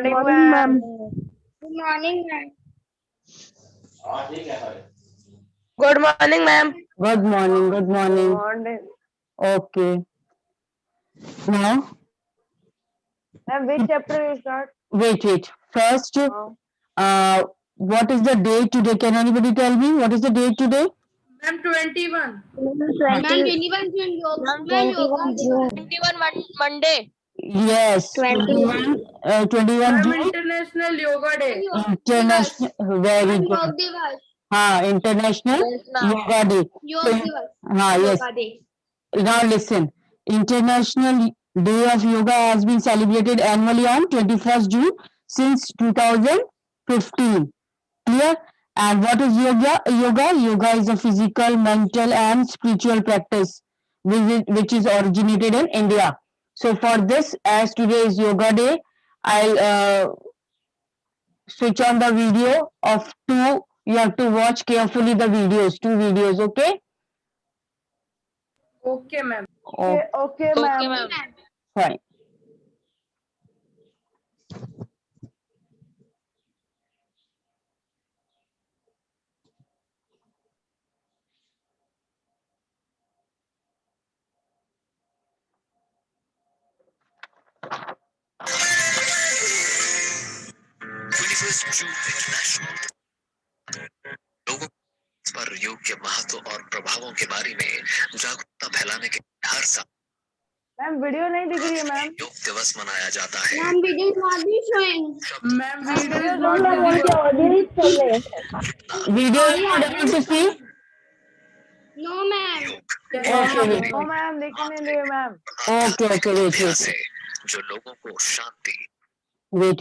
Morning, ma'am. Good morning, ma'am. Good morning, ma'am. Good morning. Good morning. Morning. Okay. Now, Which chapter you start? wait. First, what is the date today? Can anybody tell me what is the date today? Ma'am, 21. Ma'am, 21 June yoga. Ma'am, yoga June. 21 Monday. Yes, 21, 21 Ma'am, June. International Yoga Day. International. Very Ma'am, good. Yog Divas. International Yes, ma'am. Yoga Day. Yog So, Divas. yes. Yoga Day. Now listen. International Day of Yoga has been celebrated annually on 21st June since 2015. Clear? And what is yoga? Yoga is a physical, mental, and spiritual practice which is originated in India. So for this, as today is Yoga Day, I'll switch on the video of two. You have to watch carefully the videos, two videos, okay? Okay, ma'am. Okay, ma'am. Fine. लोगों पर योग के महत्व और प्रभावों के बारे में जागरूकता फैलाने के हर साल मैम वीडियो नहीं दिख रही है मैम. योग दिवस मनाया जाता है। Ma'am, video is not be showing. Ma'am, video is Video not visible. Video is not able to see? No, ma'am. Okay. No ma'am दिख नहीं रही है मैम. Okay, अभ्यास है जो लोगों को शांति wait.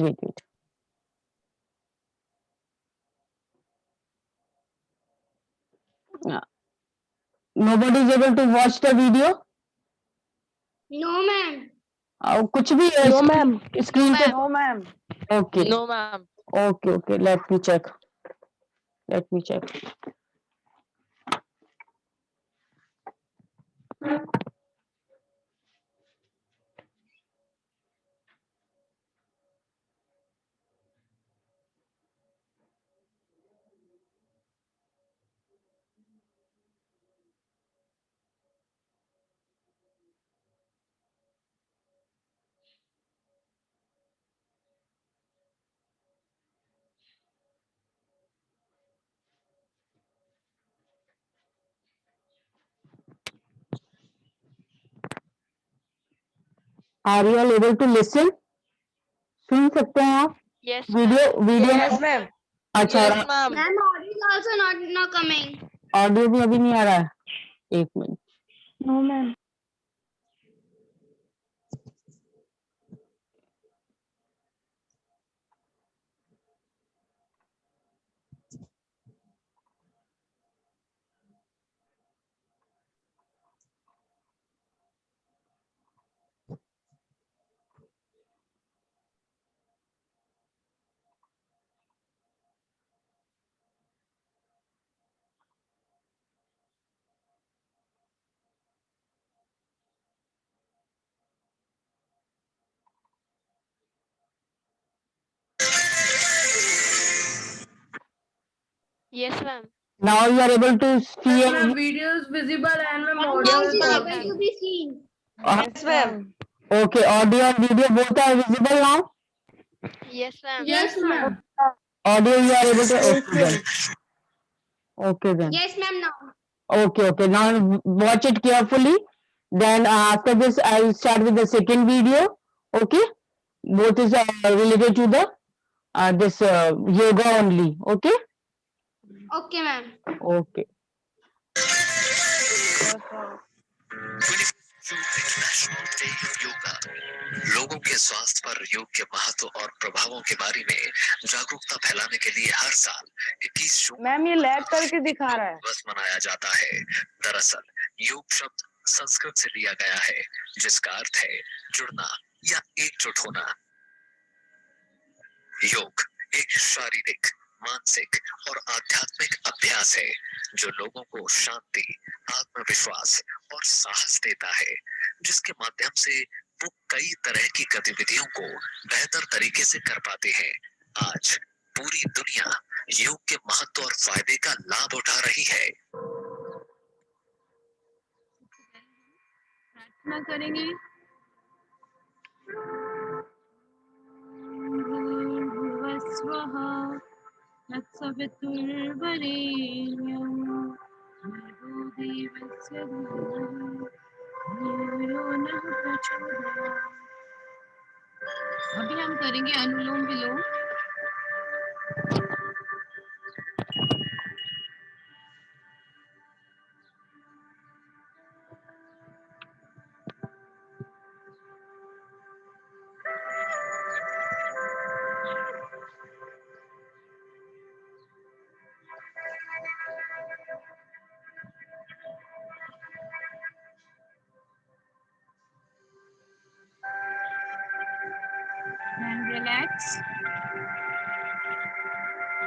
Nobody is able to watch the video? No, ma'am. कुछ भी है? No ma'am. Screen पे? No ma'am. Okay. No, ma'am. Okay. Let me check. Are you all able to listen? सुन सकते हैं आप? Yes. Video Yes ma'am. अच्छा, Yes, ma'am. Ma'am, audio is also not coming. Audio भी अभी नहीं आ रहा है. एक minute. No ma'am. Yes, ma'am. Now you are able to see Yes, ma'am. and Video is visible and ma'am, Ma'am, audio is is not. able to be seen. Yes ma'am. okay, audio and video both are visible now. Yes, ma'am. Yes, ma'am. Audio you are able to. Okay then. Yes, ma'am. Now. Okay. Now watch it carefully. Then after this, I'll start with the second video. Okay. Both is related to the this yoga only. Okay. Okay, ma'am. Okay. International day of yoga लोगों के स्वास्थ्य पर योग के महत्व और प्रभावों के बारे में जागरूकता फैलाने के लिए हर साल 21 जून मैम ये लैग करके दिखा रहा है. दिवस मनाया जाता है। दरअसल योग शब्द संस्कृत से लिया गया है जिसका अर्थ है जुड़ना या एकजुट होना। योग एक शारीरिक, मानसिक और आध्यात्मिक अभ्यास है जो लोगों को शांति, आत्मविश्वास और साहस देता है, जिसके माध्यम से वो कई तरह की गतिविधियों को बेहतर तरीके से कर पाते हैं। आज पूरी दुनिया योग के महत्व और फायदे का लाभ उठा रही है। प्रार्थना करेंगे। भूर्भुवस्वः तत्सवितुर्वरेण्यं भर्गो देवस्य धीमहि धियो यो नः प्रचोदयात्। अभी हम करेंगे अनुलोम विलोम। And relax.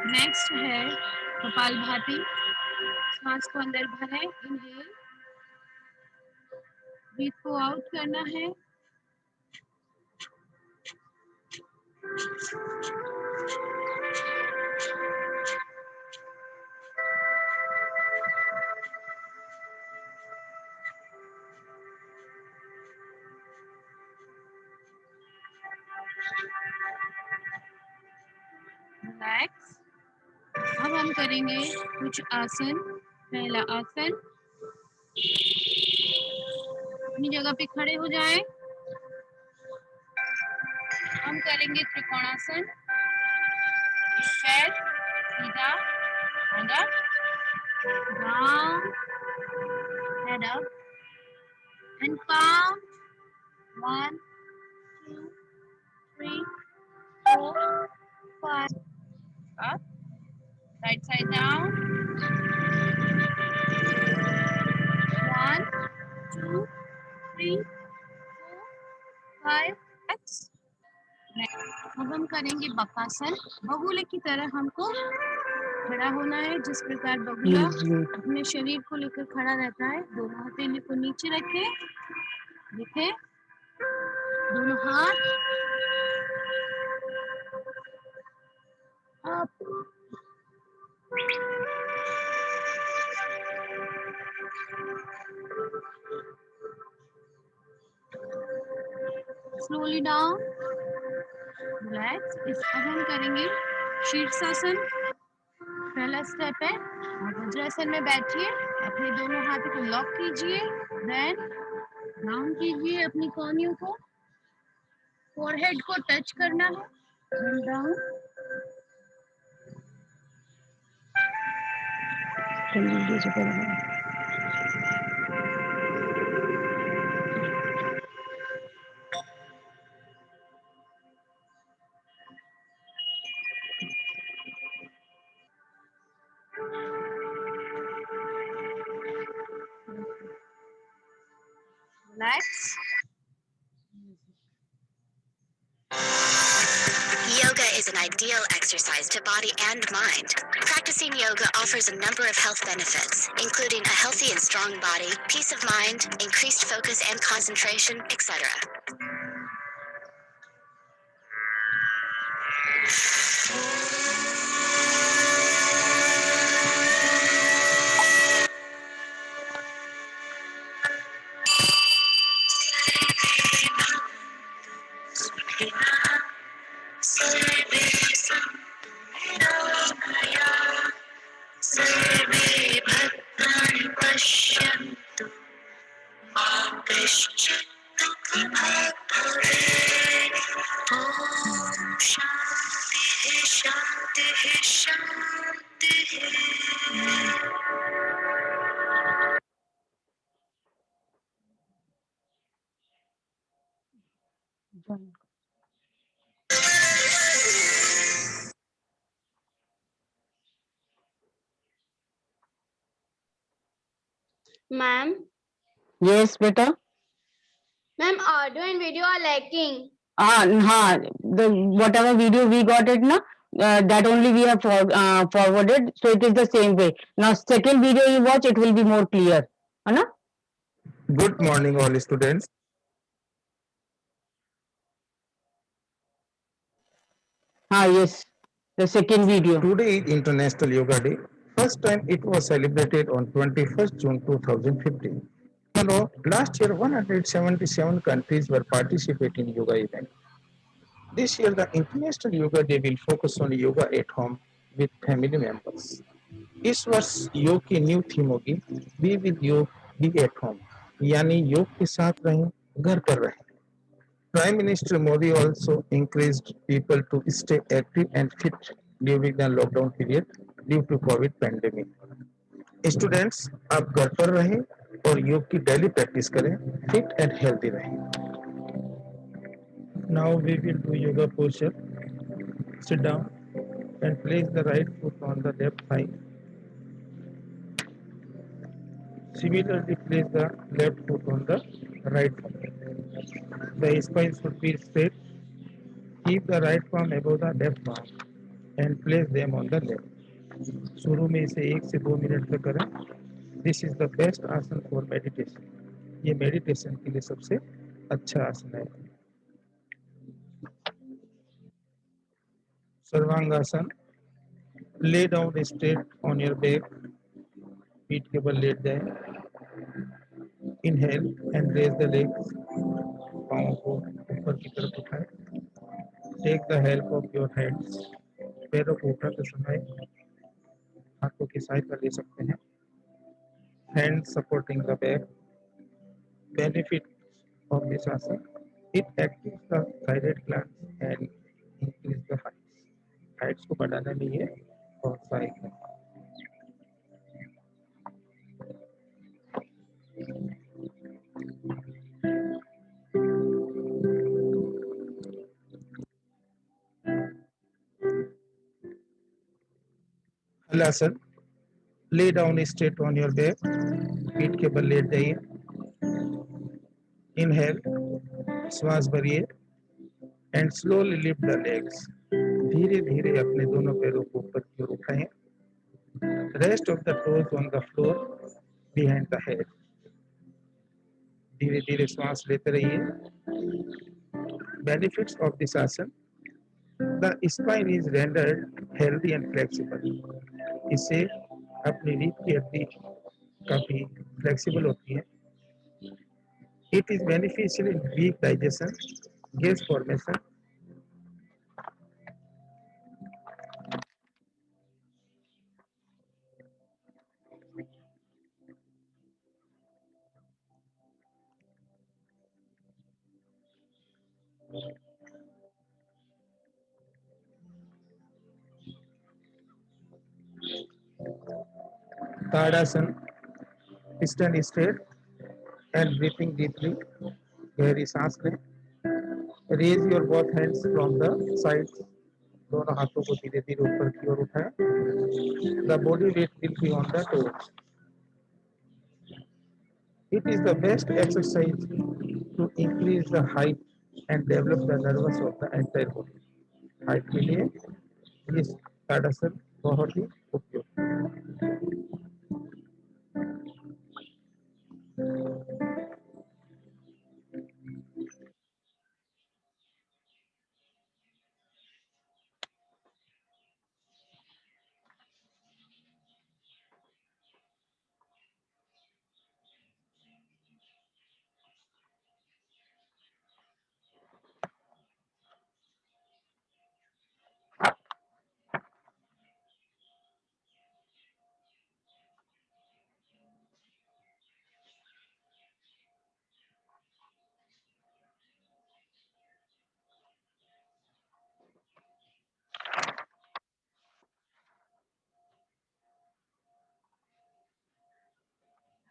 नेक्स्ट है कपालभाति। सांस को अंदर भरें, इनहेल, ब्रीथ को आउट करना है। रिलैक्स। अब हम करेंगे कुछ आसन। पहला आसन, अपनी जगह पे खड़े हो जाएं। हम करेंगे त्रिकोणासन। एक पैर सीधा, hand up, down, head up, and count 1, 2, 3, 4, 5. Up, right side down. 1, 2, 3, 4, 5, 6. अब हम करेंगे बकासन। बगुले की तरह हमको खड़ा होना है। जिस प्रकार बगुला अपने शरीर को लेकर खड़ा रहता है, दोनों हथेली को नीचे रखें, देखें, दोनों हाथ अप, स्लोली डाउन, रिलैक्स। अब हम करेंगे शीर्षासन। पहला स्टेप है, आप वज्रासन में बैठिए, अपने दोनों हाथों को लॉक कीजिए, देन डाउन कीजिए अपनी कोहनियों को, फोरहेड को टच करना है, down, relax. Yoga is an ideal exercise to body and mind. Practicing yoga offers a number of health benefits, including a healthy and strong body, peace of mind, increased focus and concentration, etc. Ma'am, Yes, beta. ma'am, audio and video are lacking. The whatever video we got it na, that only we have forwarded, so it is the same way. Now second video you watch, it will be more clear, है ना? Good morning, all students. Yes, the second video. Today is International Yoga Day. First time it was celebrated on 21st June 2015. You know, last year 177 countries were participating in yoga event. This year the International Yoga Day will focus on yoga at home with family members. इस वर्ष योग की new theme होगी be with योग B at home, यानी योग के साथ रहें, घर पर रहें. Prime Minister Modi also encouraged people to stay active and fit during the lockdown period due to COVID pandemic. Students, आप घर पर रहें और योग की डेली प्रैक्टिस करें, फिट एंड हेल्दी रहें. Now we will do yoga posture. Sit down and place the right foot on the left thigh. Similarly, place the left foot on the right foot. The spine should be straight. Keep the right palm above the left palm and place them on the left. शुरू में इसे 1 से 2 minute तक करें. This is the best आसन for meditation. ये meditation के लिए सबसे अच्छा आसन है. Sarvangasana. Lay down straight on your back. पीठ के बल लेट जाएं. Inhale and raise the legs. पाँव को ऊपर की तरफ उठाएं. Take the help of your hands. पैरों को उठाते समय हाथों की सहायता ले सकते हैं. Hands supporting the back. Benefit of this asana: it activates the thyroid gland and increases the height. Heights को बढ़ाने में ये बहुत सहायक है. Halasana. Lay down straight on your back. पीठ के बल लेट जाइए. Inhale, श्वास भरिए and slowly lift the legs. धीरे धीरे अपने दोनों पैरों को ऊपर की ओर उठाएं. Rest of the toes on the floor behind the head. धीरे धीरे श्वास लेते रहिए. Benefits of this asana: the spine is rendered healthy and flexible. इससे अपनी रीढ़ की हड्डी काफी फ्लेक्सिबल होती है. It is beneficial in weak digestion, gas formation. Tadasana. Stand straight and breathing deeply. गहरी सांस लें. Raise your both hands from the sides. दोनों हाथों को धीरे धीरे ऊपर की ओर उठाएं. The body weight will be on the toes. It is the best exercise to increase the height and develop the nervous of the entire body. Height के लिए इस ताड़ासन बहुत ही उपयोगी है.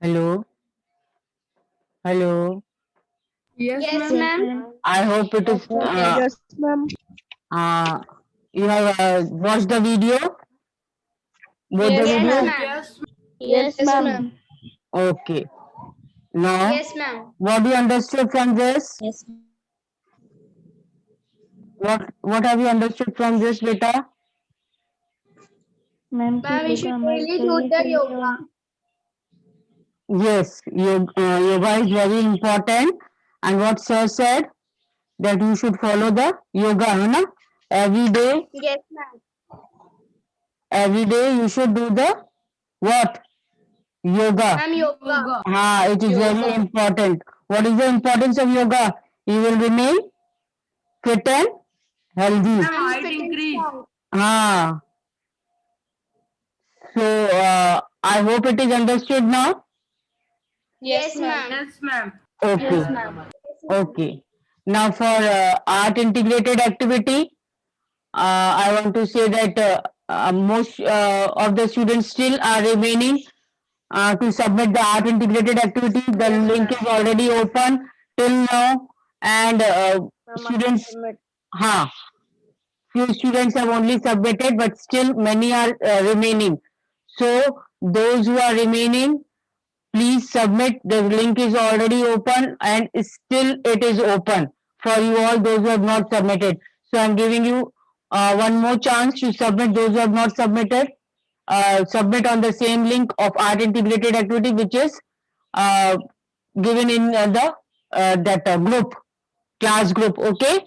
Hello. Hello. Yes, Yes, ma'am. ma'am. I hope it is. Yes, ma'am. You have watched the video. Both the Yes, videos. ma'am. Yes, Yes, ma'am. Okay. Now, Yes, ma'am. what do you understood from this? Yes. What have you understood from this, beta? Ma'am, we should really do the yoga. Yes, yoga is very important. And what sir said that you should follow the yoga, है ना? every day, Yes, ma'am. every day you should do the what? Yoga. Ma'am, yoga. It is very important. What is the importance of yoga? You will remain fit and healthy. Ma'am, height fit and increase. strong. Ah, so I hope it is understood now. Yes, ma'am. Yes, ma'am. Okay. Yes, ma'am. Okay. Now for art integrated activity, I want to say that most of the students still are remaining to submit the art integrated activity. The link is already open till now, and students, few students have only submitted, but still many are remaining. So those who are remaining, please submit. The link is already open and still it is open for you all those who have not submitted. So I'm giving you one more chance to submit. Those who have not submitted, submit on the same link of art integrated activity, which is uh, given in the that group, class group. Okay.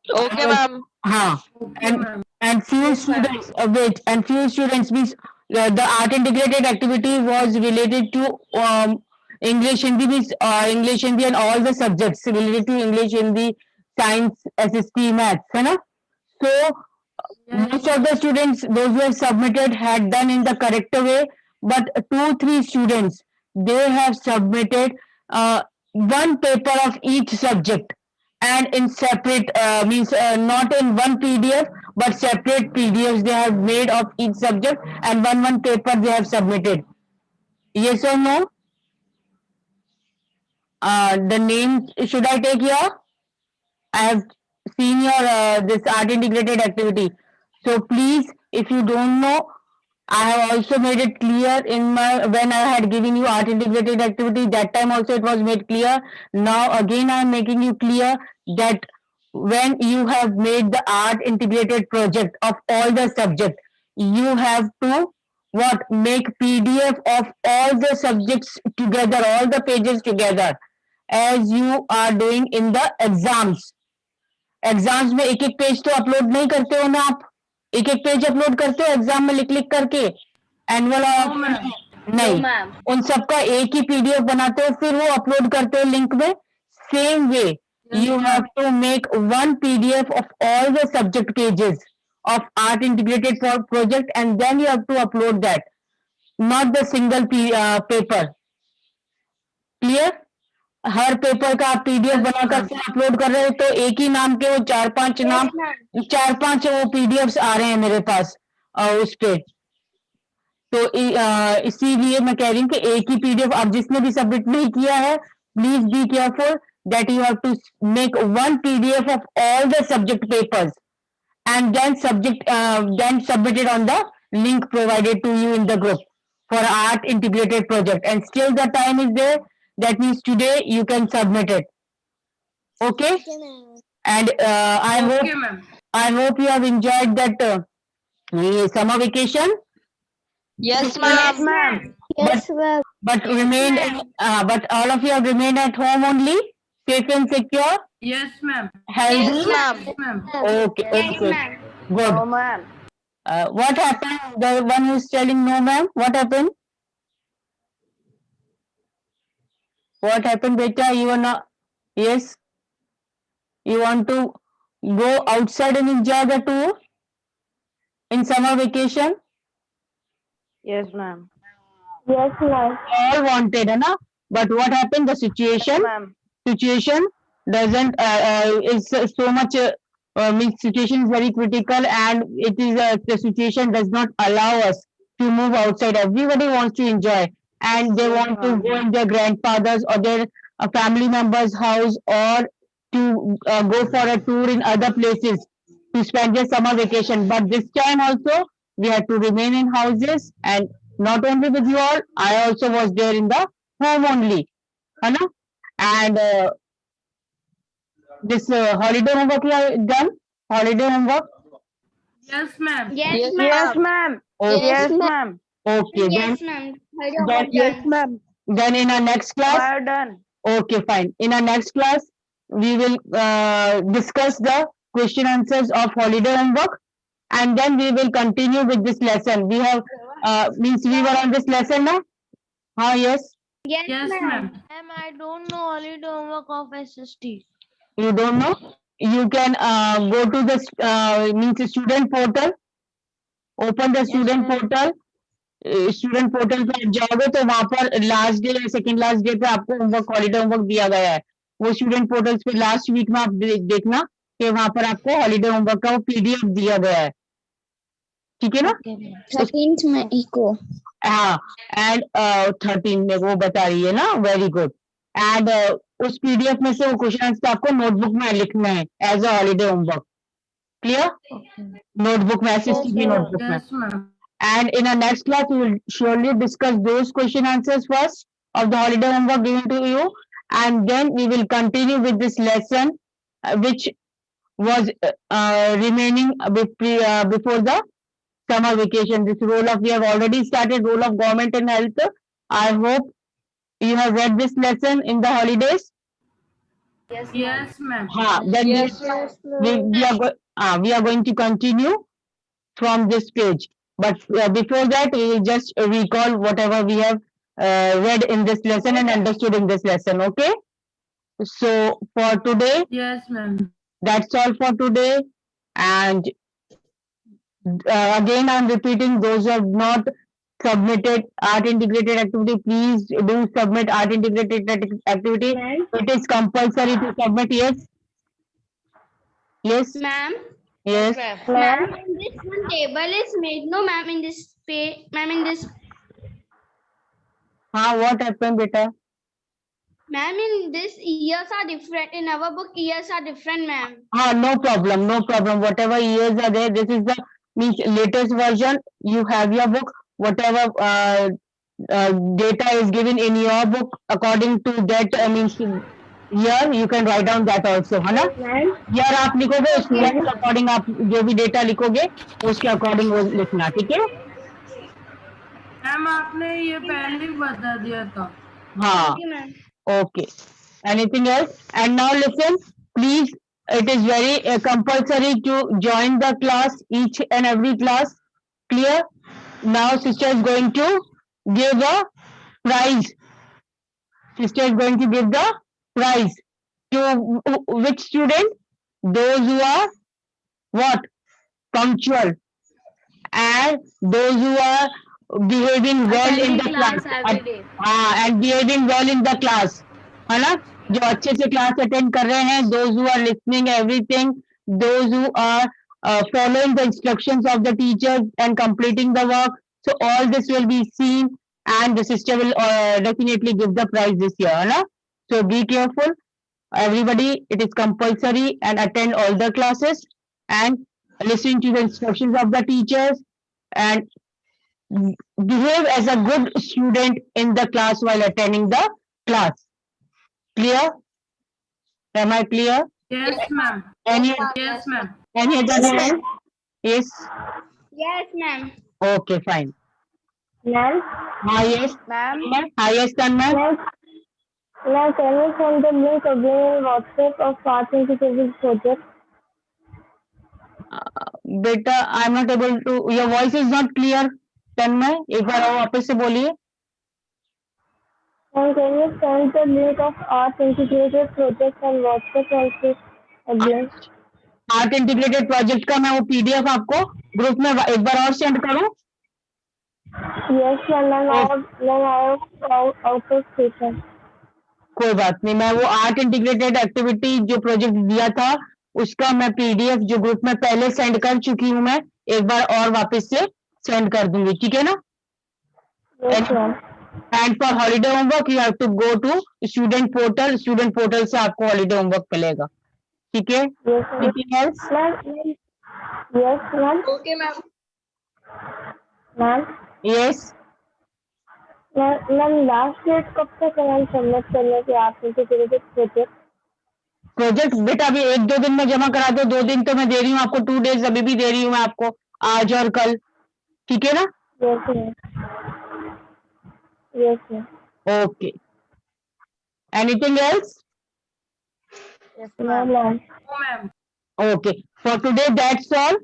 Okay, ma'am. हाँ, Okay, ma'am. and few students wait, and few students means the art integrated activity was related to English Hindi means English Hindi and all the subjects related to English Hindi, science, SST, maths, है ना? So most of the students those who have submitted had done in the correct way, but 2-3 students they have submitted one paper of each subject and in separate means not in one PDF but separate PDFs they have made of each subject and one paper they have submitted. Yes or no? The name should I take here? I have seen your this art integrated activity. So please, if you don't know, I have also made it clear in my when I had given you art integrated activity. That time also it was made clear. Now again I am making you clear that when you have made the art integrated project of all the subject, you have to what make PDF of all the subjects together, all the pages together, as you are doing in the exams. Exams में एक एक page तो upload नहीं करते हो ना आप एक एक पेज अपलोड करते हो एग्जाम में लिख लिख करके एनुअल नहीं ma'am. उन सबका एक ही पीडीएफ बनाते हो फिर वो अपलोड करते हो लिंक में same way you have to make one PDF of all the subject pages of art integrated project and then you have to upload that not the single paper clear her paper का आप PDF बनाकर upload कर रहे हो तो एक ही नाम के वो 4-5 नाम 4-5 वो पीडीएफ्स आ रहे हैं मेरे पास उस पे तो इसीलिए मैं कह रही हूँ कि एक ही पीडीएफ आप जिसने भी सबमिट नहीं किया है please be careful that you have to make one PDF of all the subject papers and then submit it on the link provided to you in the group for art integrated project and still the time is there. That means today you can submit it. Okay? And I hope you have enjoyed that summer vacation. Yes, ma'am. But remained, but all of you have remained at home only, safe and secure, Yes, ma'am. healthy. Ma'am. Yes, ma'am. Okay, okay, good. No, ma'am. What happened? The one who is telling no, ma'am. What happened? What happened, beta? You are not. Yes. You want to go outside and enjoy the tour in summer vacation? Yes, ma'am. All wanted, है ना? But what happened? The situation Ma'am. doesn't is so much. Means situation is very critical, and it is the situation does not allow us to move outside. Everybody wants to enjoy, and they want to go in their grandfather's or their family member's house or to go for a tour in other places to spend their summer vacation. But this time also we had to remain in houses, and not only with you all, I also was there in the home only, है ना? And this holiday homework you have done? Holiday homework? Yes, ma'am. Yes, Yes, ma'am. Okay. Yes, ma'am. Okay. Yes, ma'am. Yes, ma'am. Then in our next class, Well done. okay, fine. In our next class, we will discuss the question answers of holiday homework, and then we will continue with this lesson. We have means we were on this lesson now. Yes. Yes, Yes, ma'am. Ma'am, I don't know holiday homework of SST. You don't know? You can go to the means student portal. Open the student ma'am. portal. Student portal पे आप जाओगे तो वहां पर last day या second last day पे आपको homework holiday homework दिया गया है. वो स्टूडेंट पोर्टल्स पे लास्ट वीक में आप देखना कि वहां पर आपको हॉलीडे होमवर्क का वो पीडीएफ दिया गया है. ठीक है ना? 13th May को. हाँ, एंड 13 में वो बता रही है ना. Very good. एंड उस पीडीएफ में से वो क्वेश्चन आपको नोटबुक में लिखना है as a holiday homework. Clear? Notebook में एसएसटी की नोटबुक में. Yes, ma'am. And in our next class, we will surely discuss those question answers first of the holiday homework given to you, and then we will continue with this lesson, which was remaining before the summer vacation. This role of, we have already started role of government and health. I hope you have read this lesson in the holidays. Yes, ma'am. Then Yes, we are going to continue from this page. But before that, we will just recall whatever we have read in this lesson and understood in this lesson. Okay. So for today, Yes, ma'am. that's all for today. And again, I'm repeating, those who have not submitted art integrated activity, please do submit art integrated activity. It is compulsory to submit. Yes. Yes. Ma'am. Yes. Ma'am, in this one table is made. No, ma'am, in this page, ma'am, in this, What happened, beta? ma'am, in this years are different. In our book, years are different, ma'am. No problem, no problem. Whatever years are there, this is the means latest version. You have your book. Whatever data is given in your book, according to that means year, you can write down that also, है ना? Year आप लिखोगे, उस year के according आप जो भी data लिखोगे, उसके according वो लिखना, ठीक है? मैम आपने ये पहले ही बता दिया था. हाँ. Okay. Anything else? And now listen, please. It is very compulsory to join the class, each and every class. Clear? Now sister is going to give a prize. Sister is going to give the prize to which student? Those who are what? Punctual. And those who are behaving well in the class. And behaving well in the class. है ना? जो अच्छे से class attend कर रहे हैं, those who are listening everything, those who are following the instructions of the teachers and completing the work. So all this will be seen, and the sister will definitely give the prize this year, है ना? So be careful, everybody. It is compulsory, and attend all the classes and listen to the instructions of the teachers and behave as a good student in the class while attending the class. Clear? Am I clear? Yes, ma'am. Yes, ma'am. Any other name? Yes. Yes, ma'am. Okay, fine. Ma'am. Yes. Ma'am. Yes, done, ma'am. Now, can you send the link again on WhatsApp of Art Institute project? बेटा, I'm not able to. Your voice is not clear. तन्मय, एक बार और वापस से बोलिए. And can you send the link of Art Integrated project on WhatsApp also again? Art integrated project का मैं वो PDF आपको ग्रुप में एक बार और सेंड करूं? Yes, ma'am. I out of station. कोई बात नहीं, मैं वो आर्ट इंटीग्रेटेड एक्टिविटी जो प्रोजेक्ट दिया था उसका मैं पीडीएफ जो ग्रुप में पहले सेंड कर चुकी हूं, मैं एक बार और वापस से सेंड कर दूंगी, ठीक है ना? Yes, ma'am. And for holiday homework you have to go to student portal से आपको हॉलीडे होमवर्क मिलेगा, ठीक है? Yes, ma'am. Anything else? Ma'am. Yes, ma'am. Okay, ma'am. Ma'am. Yes. Ma'am last date कब तक है मैम सबमिट करने की आप इंटीग्रेटेड प्रोजेक्ट बेटा अभी 1-2 दिन में जमा करा दो. 2 दिन तो मैं दे रही हूँ आपको, 2 days अभी भी दे रही हूँ मैं आपको, आज और कल, ठीक है ना? Yes ma'am. Yes ma'am. Okay. Anything else? Ma'am. No, ma'am. Okay, for today that's all.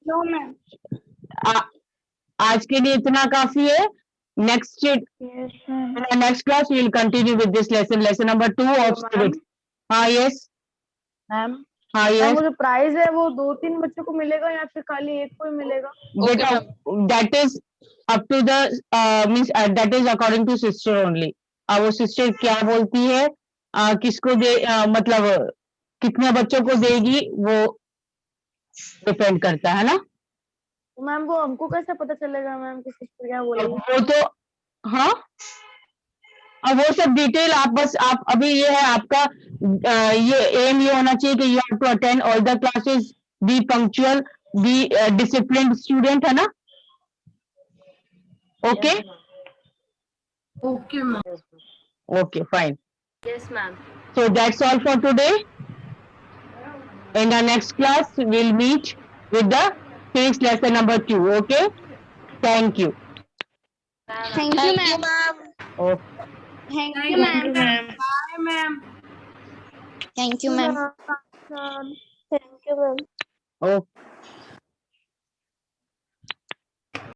No, ma'am. आज के लिए इतना काफी है. Next Yes, ma'am. in the next class we will continue with this lesson number 2 of civics. हाँ, yes. Ma'am हाँ, ma'am yes. वो जो प्राइज है वो 2-3 बच्चों को मिलेगा या फिर खाली एक को ही मिलेगा? बेटा, that is up to the means that is according to sister only. अब वो सिस्टर क्या बोलती है, किसको दे, मतलब कितने बच्चों को देगी, वो डिपेंड करता है ना. तो मैम वो हमको कैसे पता चलेगा मैम कि सिस्टर क्या बोलेगी? वो तो हाँ, अब वो सब डिटेल आप बस आप अभी ये है आपका ये एम ये होना चाहिए कि you have to attend all the classes, be punctual, be disciplined student, है ना. Okay Okay, ma'am. Okay fine. Yes ma'am. So that's all for today. In the next class, we'll meet with the physics lesson number 2. Okay. Thank you. Thank you, ma'am. Okay. Thank Thank you, you, ma'am. ma'am. Bye, ma'am. Thank you, ma'am. Thank you, ma'am. Okay.